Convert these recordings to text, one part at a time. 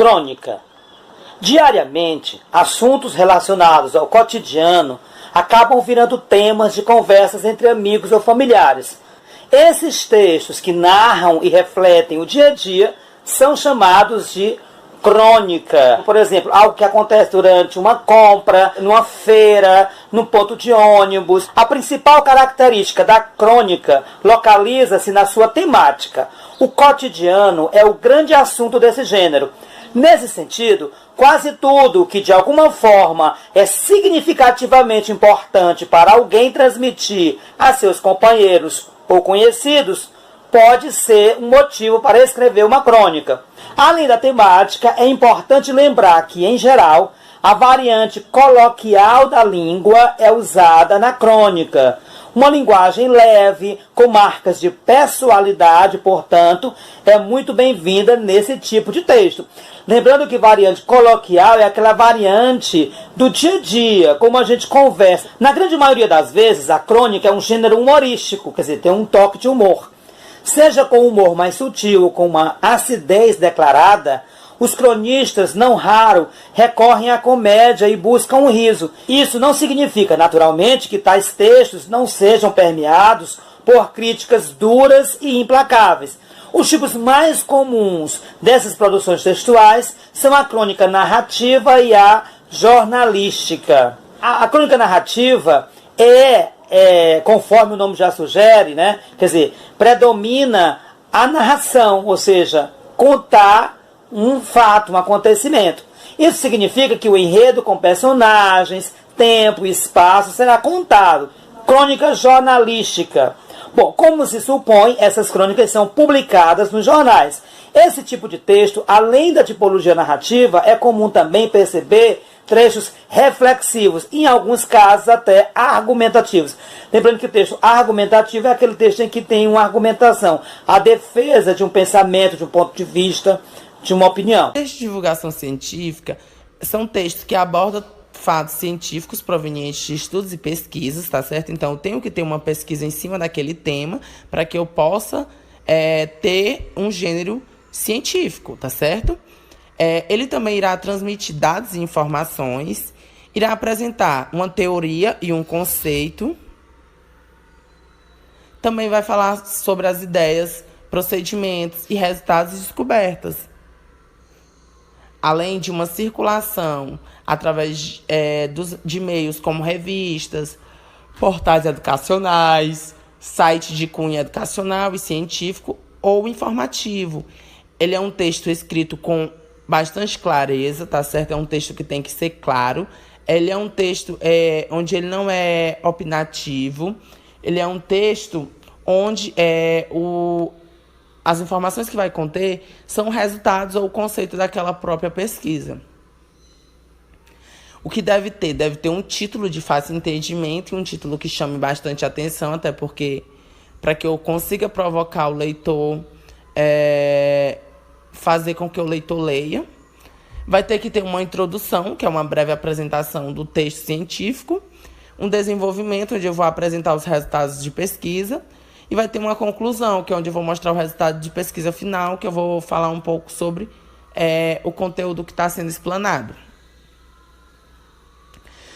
Crônica. Diariamente, assuntos relacionados ao cotidiano acabam virando temas de conversas entre amigos ou familiares. Esses textos que narram e refletem o dia a dia são chamados de crônica. Por exemplo, algo que acontece durante uma compra, numa feira, num ponto de ônibus. A principal característica da crônica localiza-se na sua temática. O cotidiano é o grande assunto desse gênero. Nesse sentido, quase tudo que de alguma forma é significativamente importante para alguém transmitir a seus companheiros ou conhecidos pode ser um motivo para escrever uma crônica. Além da temática, é importante lembrar que, em geral, a variante coloquial da língua é usada na crônica. Uma linguagem leve, com marcas de pessoalidade, portanto, é muito bem-vinda nesse tipo de texto. Lembrando que variante coloquial é aquela variante do dia a dia, como a gente conversa. Na grande maioria das vezes, a crônica é um gênero humorístico, quer dizer, tem um toque de humor. Seja com humor mais sutil ou com uma acidez declarada, os cronistas, não raro, recorrem à comédia e buscam um riso. Isso não significa, naturalmente, que tais textos não sejam permeados por críticas duras e implacáveis. Os tipos mais comuns dessas produções textuais são a crônica narrativa e a jornalística. A crônica narrativa conforme o nome já sugere, né? Quer dizer, predomina a narração, ou seja, contar um fato, um acontecimento. Isso significa que o enredo com personagens, tempo e espaço será contado. Crônica jornalística. Bom, como se supõe, essas crônicas são publicadas nos jornais. Esse tipo de texto, além da tipologia narrativa, é comum também perceber trechos reflexivos, em alguns casos até argumentativos. Lembrando que o texto argumentativo é aquele texto em que tem uma argumentação, a defesa de um pensamento, de um ponto de vista, de uma opinião. Textos de divulgação científica são textos que abordam fatos científicos provenientes de estudos e pesquisas, tá certo? Então, eu tenho que ter uma pesquisa em cima daquele tema para que eu possa ter um gênero científico, tá certo? Ele também irá transmitir dados e informações, irá apresentar uma teoria e um conceito, também vai falar sobre as ideias, procedimentos e resultados de descobertas, além de uma circulação através de meios como revistas, portais educacionais, site de cunho educacional e científico ou informativo. Ele é um texto escrito com bastante clareza, tá certo? É um texto que tem que ser claro. Ele é um texto onde ele não é opinativo. Ele é um texto onde as informações que vai conter são resultados ou conceito daquela própria pesquisa. O que deve ter um título de fácil entendimento e um título que chame bastante atenção, até porque, para que eu consiga provocar o leitor, fazer com que o leitor leia. Vai ter que ter uma introdução, que é uma breve apresentação do texto científico, um desenvolvimento, onde eu vou apresentar os resultados de pesquisa, e vai ter uma conclusão, que é onde eu vou mostrar o resultado de pesquisa final, que eu vou falar um pouco sobre o conteúdo que está sendo explanado.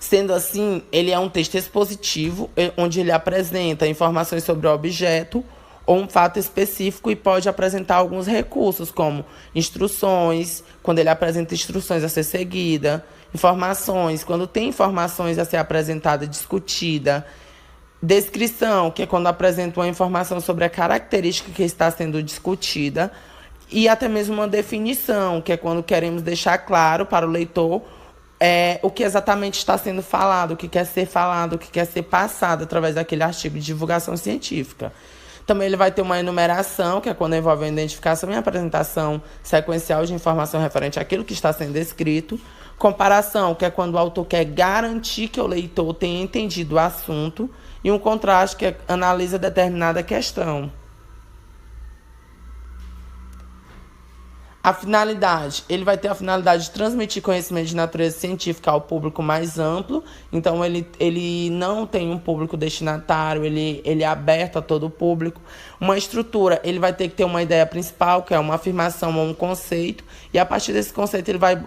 Sendo assim, ele é um texto expositivo, onde ele apresenta informações sobre o objeto ou um fato específico e pode apresentar alguns recursos, como instruções, quando ele apresenta instruções a ser seguida, informações, quando tem informações a ser apresentada e discutida, descrição, que é quando apresenta uma informação sobre a característica que está sendo discutida, e até mesmo uma definição, que é quando queremos deixar claro para o leitor o que exatamente está sendo falado, o que quer ser falado, o que quer ser passado através daquele artigo de divulgação científica. Também ele vai ter uma enumeração, que é quando envolve a identificação e a apresentação sequencial de informação referente àquilo que está sendo escrito. Comparação, que é quando o autor quer garantir que o leitor tenha entendido o assunto. E um contraste, que analisa determinada questão. A finalidade, ele vai ter a finalidade de transmitir conhecimento de natureza científica ao público mais amplo. Então, ele não tem um público destinatário, ele é aberto a todo o público. Uma estrutura, ele vai ter que ter uma ideia principal, que é uma afirmação ou um conceito. E, a partir desse conceito, ele vai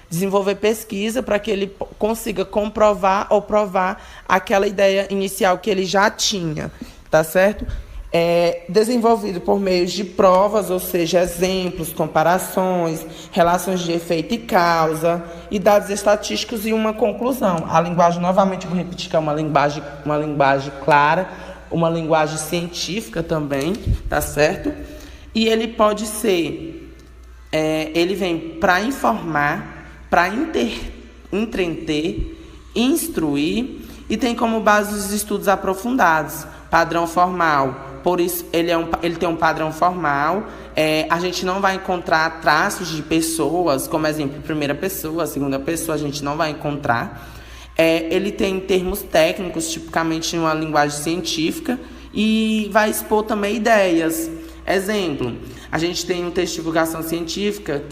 desenvolver pesquisa para que ele consiga comprovar ou provar aquela ideia inicial que ele já tinha, tá certo? Desenvolvido por meio de provas, ou seja, exemplos, comparações, relações de efeito e causa, e dados estatísticos e uma conclusão. A linguagem, novamente, vou repetir, que é uma linguagem clara, uma linguagem científica também, tá certo? E ele pode ser, ele vem para informar, para entreter, instruir, e tem como base os estudos aprofundados, padrão formal. Por isso, ele tem um padrão formal. A gente não vai encontrar traços de pessoas, como exemplo, primeira pessoa, segunda pessoa, a gente não vai encontrar. Ele tem termos técnicos, tipicamente em uma linguagem científica, e vai expor também ideias. Exemplo, a gente tem um texto de divulgação científica,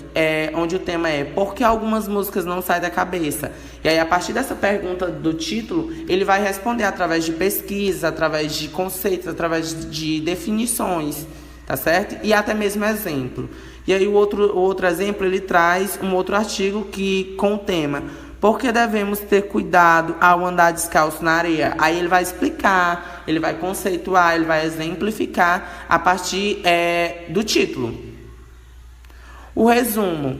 onde o tema é por que algumas músicas não saem da cabeça? E aí, a partir dessa pergunta do título, ele vai responder através de pesquisas, através de conceitos, através de definições, tá certo? E até mesmo exemplo. E aí, o outro exemplo, ele traz um outro artigo com o tema por que devemos ter cuidado ao andar descalço na areia? Aí ele vai explicar, ele vai conceituar, ele vai exemplificar a partir do título. O resumo.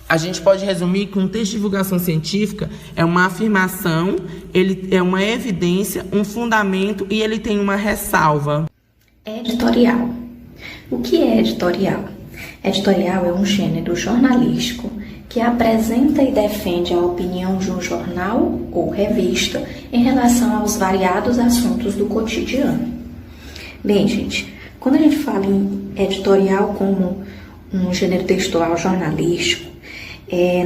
A gente pode resumir que um texto de divulgação científica é uma afirmação, ele é uma evidência, um fundamento e ele tem uma ressalva. Editorial. O que é editorial? Editorial é um gênero jornalístico que apresenta e defende a opinião de um jornal ou revista em relação aos variados assuntos do cotidiano. Bem, gente, quando a gente fala em editorial como um gênero textual jornalístico,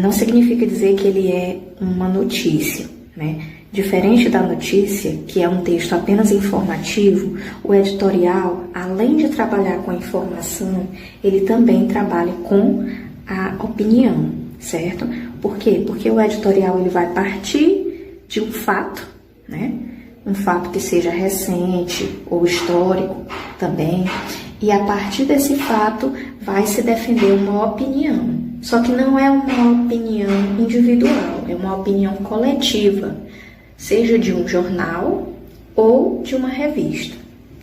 não significa dizer que ele é uma notícia, né? Diferente da notícia, que é um texto apenas informativo, o editorial, além de trabalhar com a informação, ele também trabalha com a opinião, certo? Por quê? Porque o editorial ele vai partir de um fato, né? Um fato que seja recente ou histórico também, e a partir desse fato vai se defender uma opinião. Só que não é uma opinião individual, é uma opinião coletiva, seja de um jornal ou de uma revista,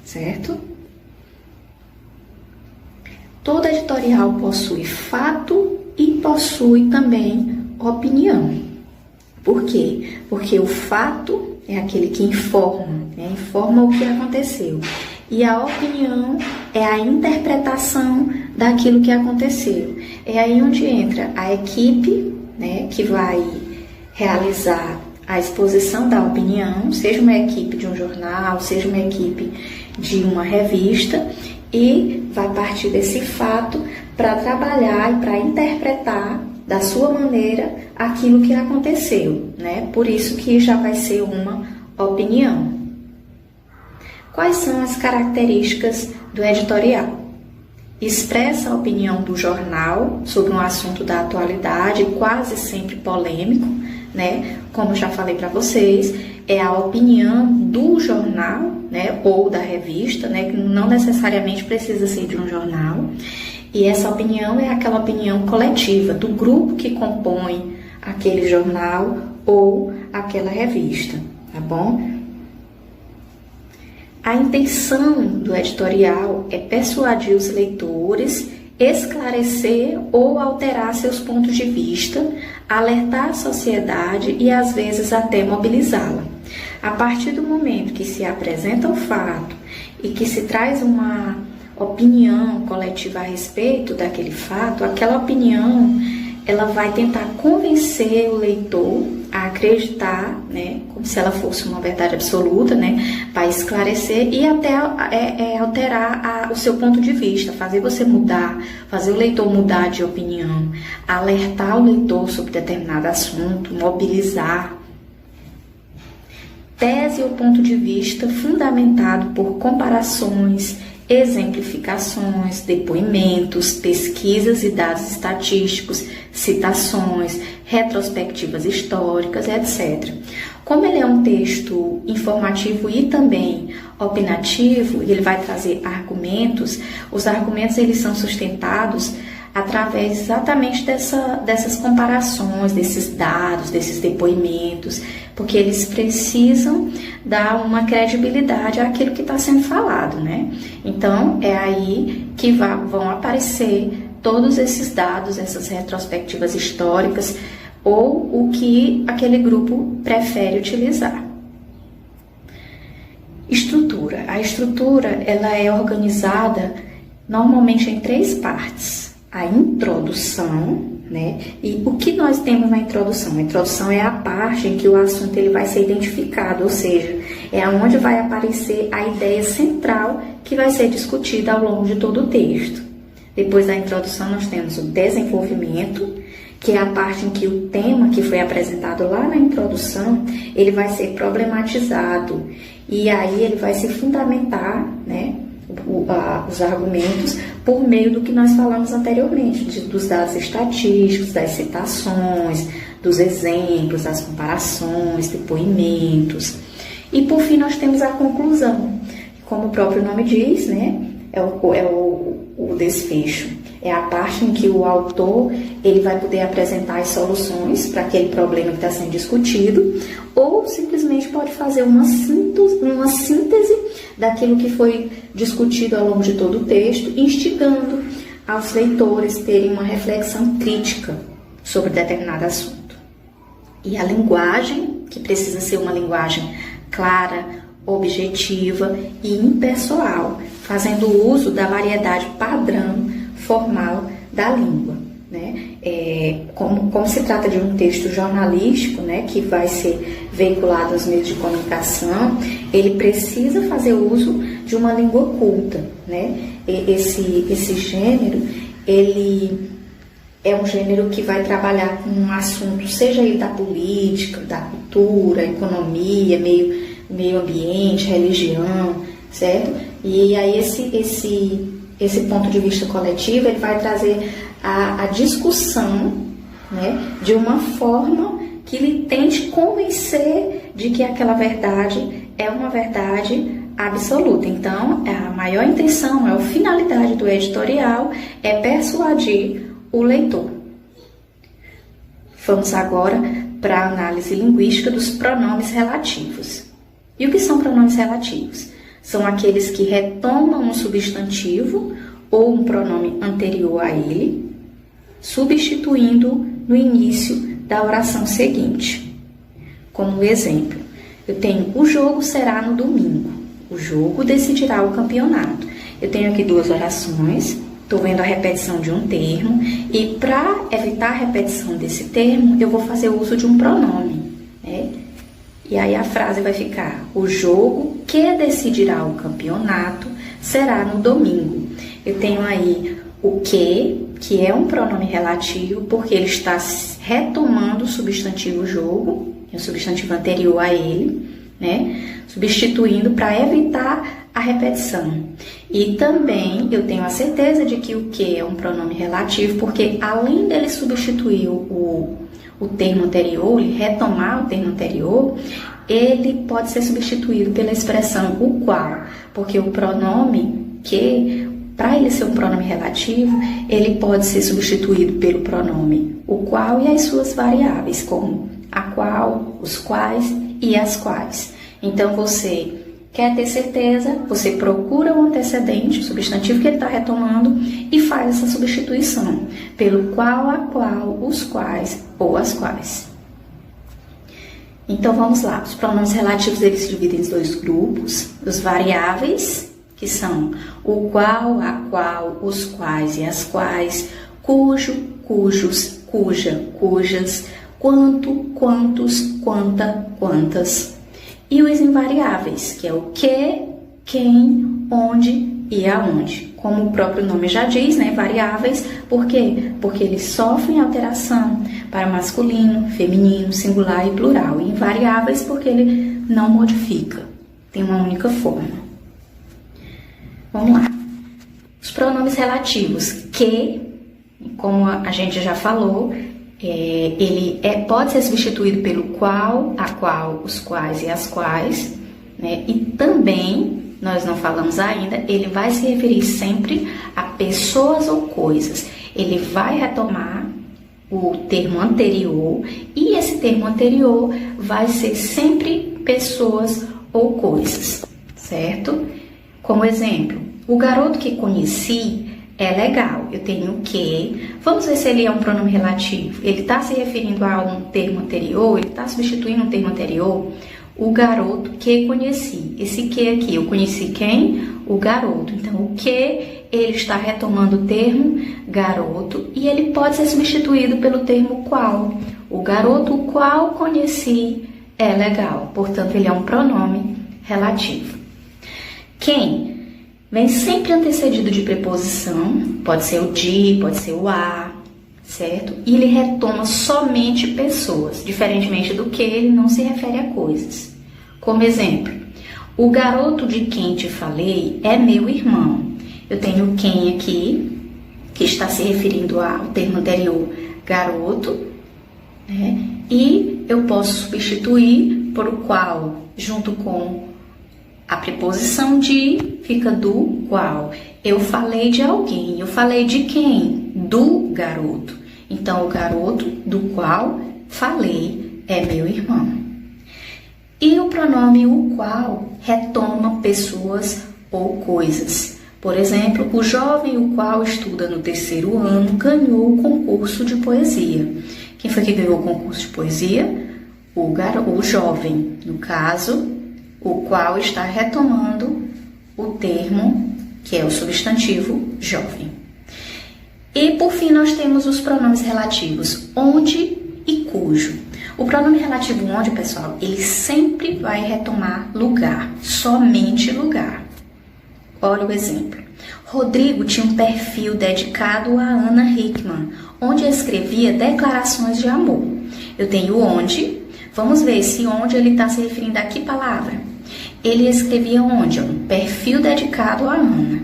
certo? Todo editorial possui fato e possui também opinião. Por quê? Porque o fato é aquele que informa, né? Informa o que aconteceu. E a opinião é a interpretação daquilo que aconteceu. É aí onde entra a equipe, né, que vai realizar a exposição da opinião, seja uma equipe de um jornal, seja uma equipe de uma revista, e vai partir desse fato para trabalhar e para interpretar da sua maneira aquilo que aconteceu, né? Por isso que já vai ser uma opinião. Quais são as características do editorial? Expressa a opinião do jornal sobre um assunto da atualidade, quase sempre polêmico, né? Como eu já falei para vocês, é a opinião do jornal, né? Ou da revista, né? Que não necessariamente precisa ser de um jornal. E essa opinião é aquela opinião coletiva do grupo que compõe aquele jornal ou aquela revista, tá bom? A intenção do editorial é persuadir os leitores, esclarecer ou alterar seus pontos de vista, alertar a sociedade e, às vezes, até mobilizá-la. A partir do momento que se apresenta o fato e que se traz uma opinião coletiva a respeito daquele fato, aquela opinião ela vai tentar convencer o leitor a acreditar, né, como se ela fosse uma verdade absoluta, né, vai esclarecer e até alterar o seu ponto de vista, fazer você mudar, fazer o leitor mudar de opinião, alertar o leitor sobre determinado assunto, mobilizar. Tese ou ponto de vista fundamentado por comparações, exemplificações, depoimentos, pesquisas e dados estatísticos, citações, retrospectivas históricas, etc. Como ele é um texto informativo e também opinativo, e ele vai trazer argumentos, os argumentos eles são sustentados através exatamente dessas comparações, desses dados, desses depoimentos, porque eles precisam dar uma credibilidade àquilo que está sendo falado, né? Então, é aí que vão aparecer todos esses dados, essas retrospectivas históricas, ou o que aquele grupo prefere utilizar. Estrutura. A estrutura, ela é organizada normalmente em 3 partes. A introdução, né? E o que nós temos na introdução? A introdução é a parte em que o assunto ele vai ser identificado, ou seja, é onde vai aparecer a ideia central que vai ser discutida ao longo de todo o texto. Depois da introdução, nós temos o desenvolvimento, que é a parte em que o tema que foi apresentado lá na introdução, ele vai ser problematizado, e aí ele vai se fundamentar, né, os argumentos por meio do que nós falamos anteriormente, dos dados estatísticos, das citações, dos exemplos, das comparações, depoimentos. E por fim nós temos a conclusão, como o próprio nome diz, né, é o desfecho. É a parte em que o autor ele vai poder apresentar as soluções para aquele problema que está sendo discutido, ou simplesmente pode fazer uma síntese daquilo que foi discutido ao longo de todo o texto, instigando aos leitores terem uma reflexão crítica sobre determinado assunto. E a linguagem, que precisa ser uma linguagem clara, objetiva e impessoal, fazendo uso da variedade padrão formal da língua, né? Como se trata de um texto jornalístico, né, que vai ser veiculado aos meios de comunicação, ele precisa fazer uso de uma língua culta, né? Esse gênero, ele é um gênero que vai trabalhar com um assunto, seja ele da política, da cultura, economia, meio ambiente, religião, certo? E aí esse ponto de vista coletivo, ele vai trazer a discussão, né, de uma forma que ele tente convencer de que aquela verdade é uma verdade absoluta. Então, a maior intenção, a maior finalidade do editorial é persuadir o leitor. Vamos agora para a análise linguística dos pronomes relativos. E o que são pronomes relativos? São aqueles que retomam um substantivo ou um pronome anterior a ele, substituindo no início da oração seguinte. Como exemplo, eu tenho: o jogo será no domingo. O jogo decidirá o campeonato. Eu tenho aqui 2 orações, estou vendo a repetição de um termo, e para evitar a repetição desse termo, eu vou fazer uso de um pronome, né? E aí a frase vai ficar: o jogo que decidirá o campeonato será no domingo. Eu tenho aí o que é um pronome relativo, porque ele está retomando o substantivo jogo, que é o substantivo anterior a ele, né? Substituindo para evitar a repetição. E também eu tenho a certeza de que o que é um pronome relativo, porque além dele substituir o termo anterior, ele retomar o termo anterior, ele pode ser substituído pela expressão o qual, porque o pronome que, para ele ser um pronome relativo, ele pode ser substituído pelo pronome o qual e as suas variáveis, como a qual, os quais e as quais. Então, você quer ter certeza, você procura o antecedente, o substantivo que ele está retomando, e faz essa substituição pelo qual, a qual, os quais ou as quais. Então, vamos lá. Os pronomes relativos, eles se dividem em 2 grupos. Os variáveis, que são o qual, a qual, os quais e as quais, cujo, cujos, cuja, cujas, quanto, quantos, quanta, quantas. E os invariáveis, que é o que, quem, onde e aonde. Como o próprio nome já diz, né, variáveis, por quê? Porque eles sofrem alteração para masculino, feminino, singular e plural. E invariáveis porque ele não modifica, tem uma única forma. Vamos lá. pronomes relativos, que, como a gente já falou, ele pode ser substituído pelo qual, a qual, os quais e as quais, né? E também, nós não falamos ainda, ele vai se referir sempre a pessoas ou coisas. Ele vai retomar o termo anterior e esse termo anterior vai ser sempre pessoas ou coisas, certo? Como exemplo, o garoto que conheci é legal, eu tenho o que. Vamos ver se ele é um pronome relativo. Ele está se referindo a um termo anterior, ele está substituindo um termo anterior. O garoto que conheci. Esse que aqui, eu conheci quem? O garoto. Então, o que, ele está retomando o termo garoto e ele pode ser substituído pelo termo qual. O garoto o qual conheci é legal, portanto, ele é um pronome relativo. Quem vem sempre antecedido de preposição, pode ser o de, pode ser o a, certo? E ele retoma somente pessoas, diferentemente do que ele não se refere a coisas. Como exemplo, o garoto de quem te falei é meu irmão. Eu tenho quem aqui, que está se referindo ao termo anterior, garoto, né? E eu posso substituir por o qual, junto com a preposição de, fica do qual. Eu falei de alguém, eu falei de quem? Do garoto. Então, o garoto do qual falei é meu irmão. E o pronome o qual retoma pessoas ou coisas. Por exemplo, o jovem o qual estuda no 3º ano ganhou o concurso de poesia. Quem foi que ganhou o concurso de poesia? O jovem, no caso, o qual está retomando o termo, que é o substantivo jovem. E, por fim, nós temos os pronomes relativos onde e cujo. O pronome relativo onde, pessoal, ele sempre vai retomar lugar, somente lugar. Olha o exemplo. Rodrigo tinha um perfil dedicado a Ana Hickman, onde escrevia declarações de amor. Eu tenho onde. Vamos ver se onde ele está se referindo a que palavra. Ele escrevia onde? Um perfil dedicado a Ana.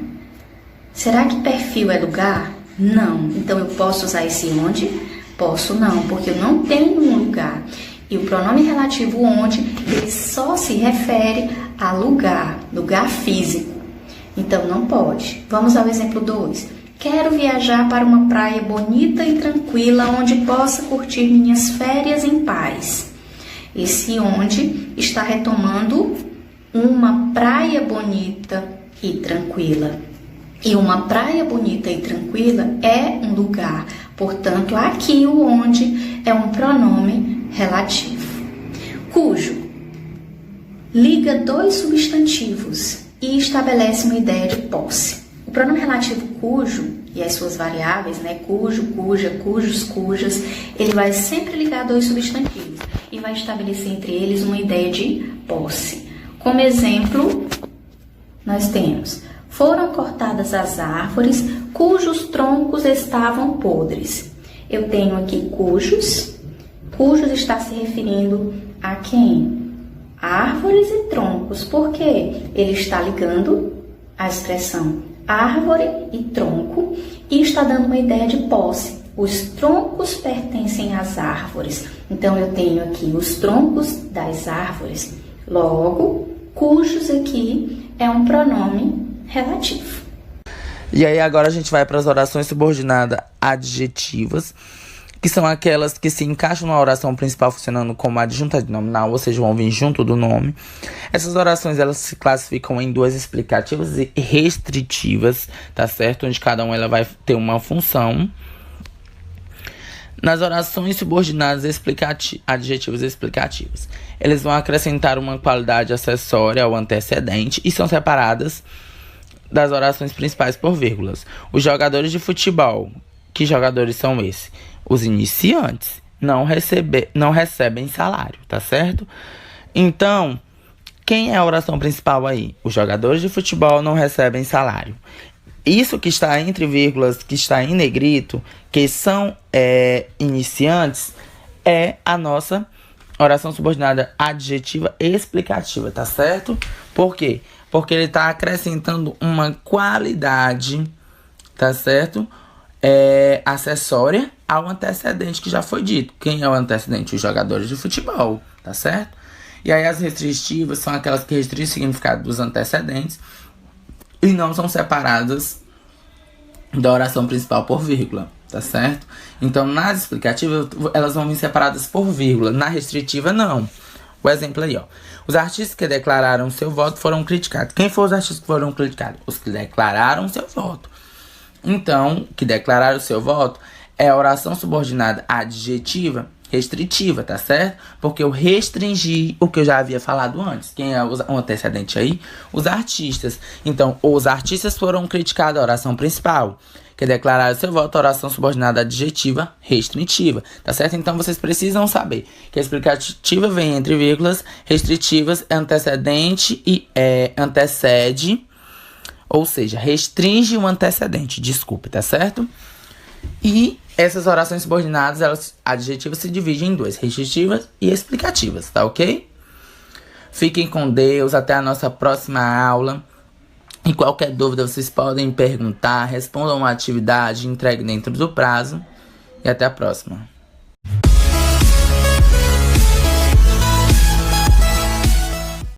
Será que perfil é lugar? Não. Então, eu posso usar esse onde? Posso não, porque eu não tenho um lugar. E o pronome relativo onde, ele só se refere a lugar, lugar físico. Então, não pode. Vamos ao exemplo 2. Quero viajar para uma praia bonita e tranquila, onde possa curtir minhas férias em paz. Esse onde está retomando uma praia bonita e tranquila. E uma praia bonita e tranquila é um lugar. Portanto, aqui o onde é um pronome relativo. Cujo liga dois substantivos e estabelece uma ideia de posse. O pronome relativo cujo e as suas variáveis, né, cujo, cuja, cujos, cujas, ele vai sempre ligar dois substantivos e vai estabelecer entre eles uma ideia de posse. Como exemplo, nós temos: foram cortadas as árvores cujos troncos estavam podres. Eu tenho aqui cujos. Cujos está se referindo a quem? Árvores e troncos. Por quê? Ele está ligando a expressão árvore e tronco e está dando uma ideia de posse. Os troncos pertencem às árvores. Então, eu tenho aqui os troncos das árvores. Logo, cujos aqui é um pronome relativo. E aí agora a gente vai para as orações subordinadas adjetivas, que são aquelas que se encaixam na oração principal funcionando como adjunta nominal, ou seja, vão vir junto do nome. Essas orações, elas se classificam em duas explicativas e restritivas, tá certo? Onde cada uma ela vai ter uma função. Nas orações subordinadas adjetivas explicativas, eles vão acrescentar uma qualidade acessória ao antecedente e são separadas das orações principais por vírgulas. Os jogadores de futebol, que jogadores são esses? Os iniciantes não recebem salário, tá certo? Então, quem é a oração principal aí? Os jogadores de futebol não recebem salário. Isso que está entre vírgulas, que está em negrito, que são iniciantes, é a nossa oração subordinada adjetiva explicativa, tá certo? Por quê? Porque ele está acrescentando uma qualidade tá certo? Acessória ao antecedente que já foi dito. Quem é o antecedente? Os jogadores de futebol, tá certo? E aí as restritivas são aquelas que restringem o significado dos antecedentes e não são separadas da oração principal por vírgula, tá certo? Então, nas explicativas, elas vão vir separadas por vírgula. Na restritiva, não. O exemplo aí, ó. Os artistas que declararam seu voto foram criticados. Quem foram os artistas que foram criticados? Os que declararam seu voto. Então, que declararam seu voto é a oração subordinada adjetiva restritiva, tá certo? Porque eu restringi o que eu já havia falado antes. Quem é o antecedente aí? Os artistas. Então, os artistas foram criticados, a oração principal. Que declararam seu voto, a oração subordinada adjetiva restritiva, tá certo? Então, vocês precisam saber que a explicativa vem entre vírgulas, restritivas é antecedente e antecede, ou seja, restringe o antecedente, desculpe, tá certo? E essas orações subordinadas, elas adjetivas se dividem em duas, restritivas e explicativas, tá ok? Fiquem com Deus, até a nossa próxima aula. E qualquer dúvida vocês podem perguntar, respondam uma atividade, entregue dentro do prazo. E até a próxima.